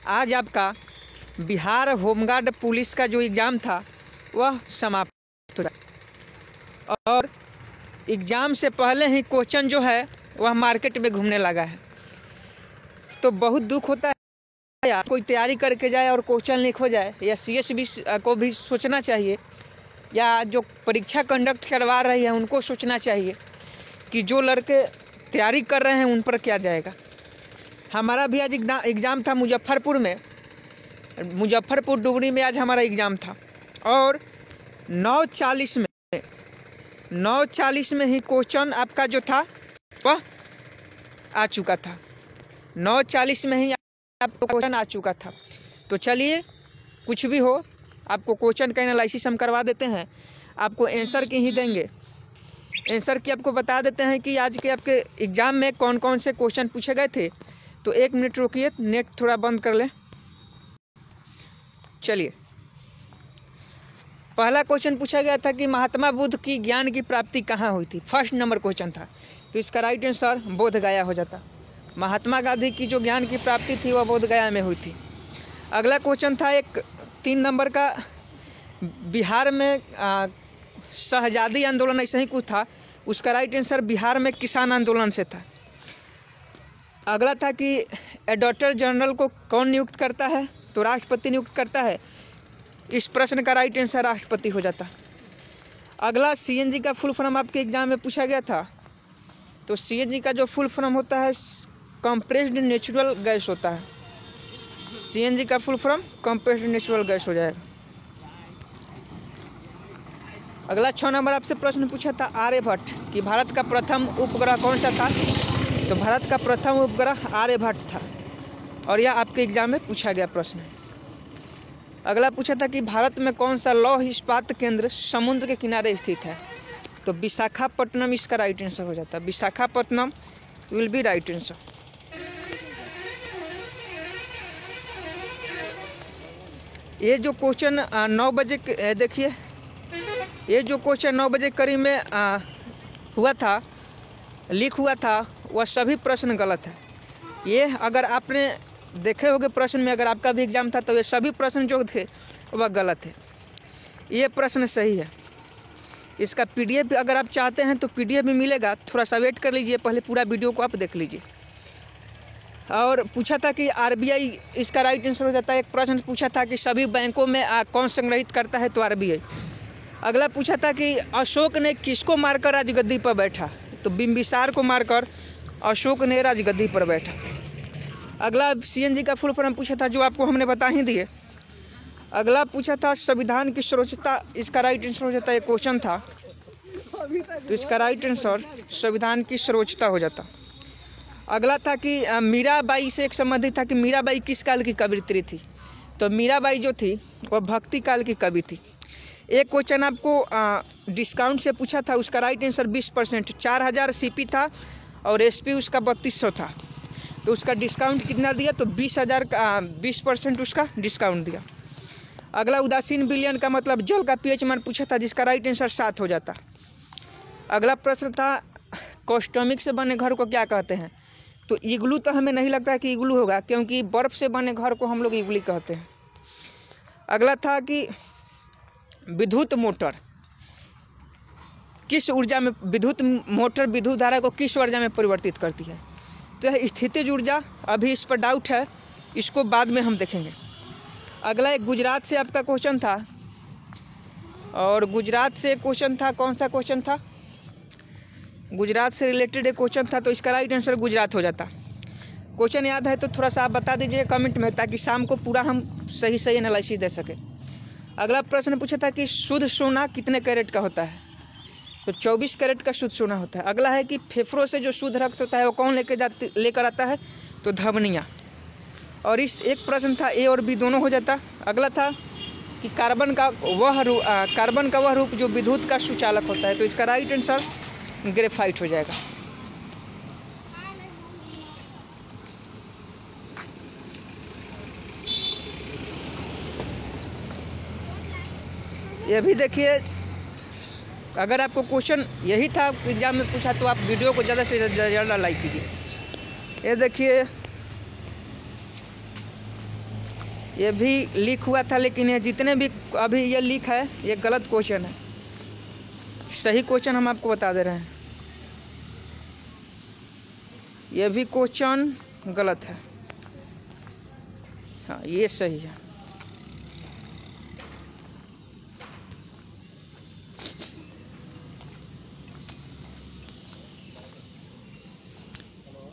आज आपका Bihar home guard police का जो एग्ज़ाम था वह समाप्त हो रहा है और एग्ज़ाम से पहले ही क्वेश्चन जो है वह मार्केट में घूमने लगा है। तो बहुत दुख होता है यार, कोई तैयारी करके जाए और क्वेश्चन लीक हो जाए। या CS को भी सोचना चाहिए, या जो परीक्षा कंडक्ट करवा रही है उनको सोचना चाहिए कि जो लड़के तैयारी कर रहे हैं उन पर क्या जाएगा। हमारा भी आज एग्ज़ाम था मुजफ्फरपुर डुमरी में आज हमारा एग्ज़ाम था और 9:40 में ही क्वेश्चन आपका जो था वह आ चुका था। 9:40 में ही आपको क्वेश्चन आ चुका था। तो चलिए, कुछ भी हो, आपको क्वेश्चन का एनालिसिस हम करवा देते हैं। आपको आंसर की ही देंगे, आंसर की आपको बता देते हैं कि आज के आपके एग्ज़ाम में कौन कौन से क्वेश्चन पूछे गए थे। तो 1 मिनट रुकिए, नेट थोड़ा बंद कर लें। चलिए, पहला क्वेश्चन पूछा गया था कि महात्मा बुद्ध की ज्ञान की प्राप्ति कहाँ हुई थी। फर्स्ट नंबर क्वेश्चन था, तो इसका राइट आंसर बोध गया हो जाता। महात्मा गांधी की जो ज्ञान की प्राप्ति थी वह बोध गया में हुई थी। अगला क्वेश्चन था एक 3 नंबर का, बिहार में शहजादी आंदोलन ऐसा ही कुछ था, उसका राइट आंसर बिहार में किसान आंदोलन से था। अगला था कि एडिटर जनरल को कौन नियुक्त करता है, तो राष्ट्रपति नियुक्त करता है। इस प्रश्न का राइट आंसर राष्ट्रपति हो जाता। अगला CNG का फुल फॉर्म आपके एग्जाम में पूछा गया था, तो CNG का जो फुल फॉर्म होता है कंप्रेस्ड नेचुरल गैस होता है। CNG का full form compressed natural gas हो जाएगा। अगला 6 नंबर आपसे प्रश्न पूछा था आर्यभट्ट कि भारत का प्रथम उपग्रह कौन सा था, तो भारत का प्रथम उपग्रह आर्यभट्ट था और यह आपके एग्जाम में पूछा गया प्रश्न है। अगला पूछा था कि भारत में कौन सा लौह इस्पात केंद्र समुद्र के किनारे स्थित है, तो विशाखापट्टनम इसका राइट आंसर हो जाता है। Visakhapatnam will be right answer. ये जो क्वेश्चन 9 बजे देखिए, ये जो क्वेश्चन 9 बजे करीब में हुआ था, लीक हुआ था, वह सभी प्रश्न गलत है। ये अगर आपने देखे होंगे प्रश्न में, अगर आपका भी एग्जाम था तो ये सभी प्रश्न जो थे वह गलत है। ये प्रश्न सही है। इसका PDF भी अगर आप चाहते हैं तो PDF भी मिलेगा, थोड़ा सा वेट कर लीजिए, पहले पूरा वीडियो को आप देख लीजिए। और पूछा था कि RBI इसका राइट आंसर हो जाता है। एक प्रश्न पूछा था कि सभी बैंकों में कौन संग्रहित करता है, तो RBI। अगला पूछा था कि अशोक ने किसको मारकर राजगद्दी पर बैठा, तो बिंबिसार को मारकर अशोक ने राजगद्दी पर बैठा। अगला CNG का फुल फॉर्म पूछा था, जो आपको हमने बता ही दिए। अगला पूछा था संविधान की सर्वोच्चता, इसका राइट आंसर हो जाता है। क्वेश्चन था तो इसका राइट आंसर संविधान की सर्वोच्चता हो जाता। अगला था कि मीराबाई से एक संबंधित था कि मीराबाई किस काल की कवयित्री थी, तो मीराबाई जो थी वह भक्ति काल की कवि थी। एक क्वेश्चन आपको डिस्काउंट से पूछा था, उसका राइट आंसर 20%, 4000 CP था और SP उसका 3200 था, तो उसका डिस्काउंट कितना दिया, तो 20,000 का 20% उसका डिस्काउंट दिया। अगला उदासीन विलयन का मतलब जल का pH मान पूछा था, जिसका राइट आंसर 7 हो जाता। अगला प्रश्न था कॉस्टमिक से बने घर को क्या कहते हैं, तो इग्लू तो हमें नहीं लगता कि इग्लू होगा, क्योंकि बर्फ़ से बने घर को हम लोग इग्लू कहते हैं। अगला था कि विद्युत मोटर किस ऊर्जा में, विद्युत मोटर विद्युत धारा को किस ऊर्जा में परिवर्तित करती है, तो यह स्थितिज ऊर्जा। अभी इस पर डाउट है, इसको बाद में हम देखेंगे। अगला एक गुजरात से आपका क्वेश्चन था, और गुजरात से क्वेश्चन था, कौन सा क्वेश्चन था, गुजरात से रिलेटेड एक क्वेश्चन था, तो इसका राइट आंसर गुजरात हो जाता। क्वेश्चन याद है तो थोड़ा सा आप बता दीजिए कमेंट में, ताकि शाम को पूरा हम सही एनालिसिस दे सके। अगला प्रश्न पूछा था कि शुद्ध सोना कितने कैरेट का होता है, तो 24 कैरेट का शुद्ध सोना होता है। अगला है कि फेफड़ों से जो शुद्ध रक्त होता है वो कौन लेकर आता है, तो धमनियाँ। और इस एक प्रश्न था A और B दोनों हो जाता। अगला था कि कार्बन का वह रूप जो विद्युत का सुचालक होता है, तो इसका राइट आंसर ग्रेफाइट हो जाएगा। ये भी देखिए, अगर आपको क्वेश्चन यही था एग्जाम में पूछा, तो आप वीडियो को ज़्यादा से ज़्यादा लाइक कीजिए। ये देखिए ये भी लीक हुआ था, लेकिन ये जितने भी अभी ये लीक है ये गलत क्वेश्चन है। सही क्वेश्चन हम आपको बता दे रहे हैं, ये भी क्वेश्चन गलत है। हाँ, ये सही है।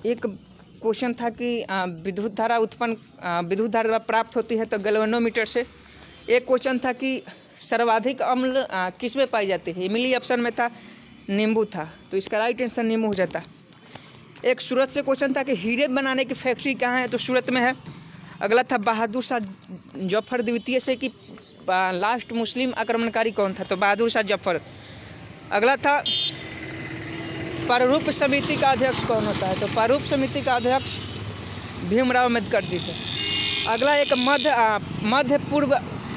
एक क्वेश्चन था कि विद्युत धारा प्राप्त होती है तो गैल्वेनोमीटर से। एक क्वेश्चन था कि सर्वाधिक अम्ल किस में पाई जाती है। इमली ऑप्शन में था, नींबू था, तो इसका राइट आंसर नींबू हो जाता। एक सूरत से क्वेश्चन था कि हीरे बनाने की फैक्ट्री कहाँ है, तो सूरत में है। अगला था बहादुर शाह जफर द्वितीय से कि लास्ट मुस्लिम आक्रमणकारी कौन था, तो बहादुर शाह जफर। अगला था प्रारूप समिति का अध्यक्ष कौन होता है, तो प्रारूप समिति का अध्यक्ष भीमराव अम्बेडकर जी थे। अगला एक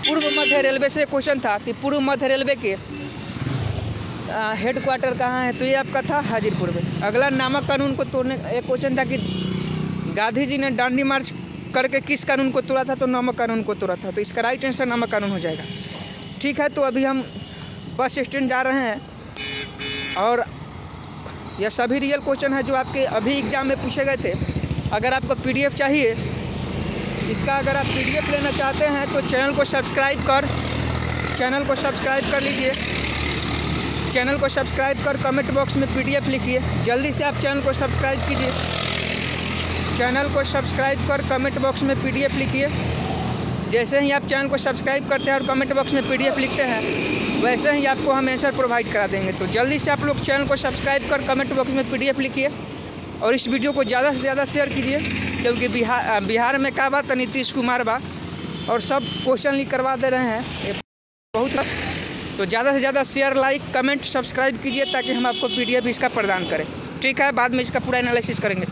पूर्व मध्य रेलवे से क्वेश्चन था कि पूर्व मध्य रेलवे के हेडक्वार्टर कहाँ है, तो ये आपका था हाजीपुर में। अगला नमक कानून को तोड़ने, एक क्वेश्चन था कि गांधी जी ने दांडी मार्च करके किस कानून को तोड़ा था, तो नमक कानून को तोड़ा था, तो इसका राइट आंसर नमक कानून हो जाएगा। ठीक है, तो अभी हम बस स्टैंड जा रहे हैं और यह सभी रियल क्वेश्चन है जो आपके अभी एग्जाम में पूछे गए थे। अगर आपको पीडीएफ चाहिए इसका, अगर आप पीडीएफ लेना चाहते हैं तो चैनल को सब्सक्राइब कर लीजिए। चैनल को सब्सक्राइब कर कमेंट बॉक्स में पीडीएफ लिखिए। जल्दी से आप चैनल को सब्सक्राइब कीजिए। चैनल को सब्सक्राइब कर कमेंट बॉक्स में पीडीएफ लिखिए। जैसे ही आप चैनल को सब्सक्राइब करते हैं और कमेंट बॉक्स में पीडीएफ लिखते हैं, वैसे ही आपको हम आंसर प्रोवाइड करा देंगे। तो जल्दी से आप लोग चैनल को सब्सक्राइब कर कमेंट बॉक्स में पीडीएफ लिखिए और इस वीडियो को ज़्यादा से ज़्यादा शेयर कीजिए, क्योंकि बिहार में का बात नीतीश कुमार बा और सब क्वेश्चन लीक करवा दे रहे हैं ये बहुत। तो ज़्यादा से ज़्यादा शेयर, लाइक, कमेंट, सब्सक्राइब कीजिए ताकि हम आपको पीडीएफ इसका प्रदान करें। ठीक है, बाद में इसका पूरा एनालिसिस करेंगे।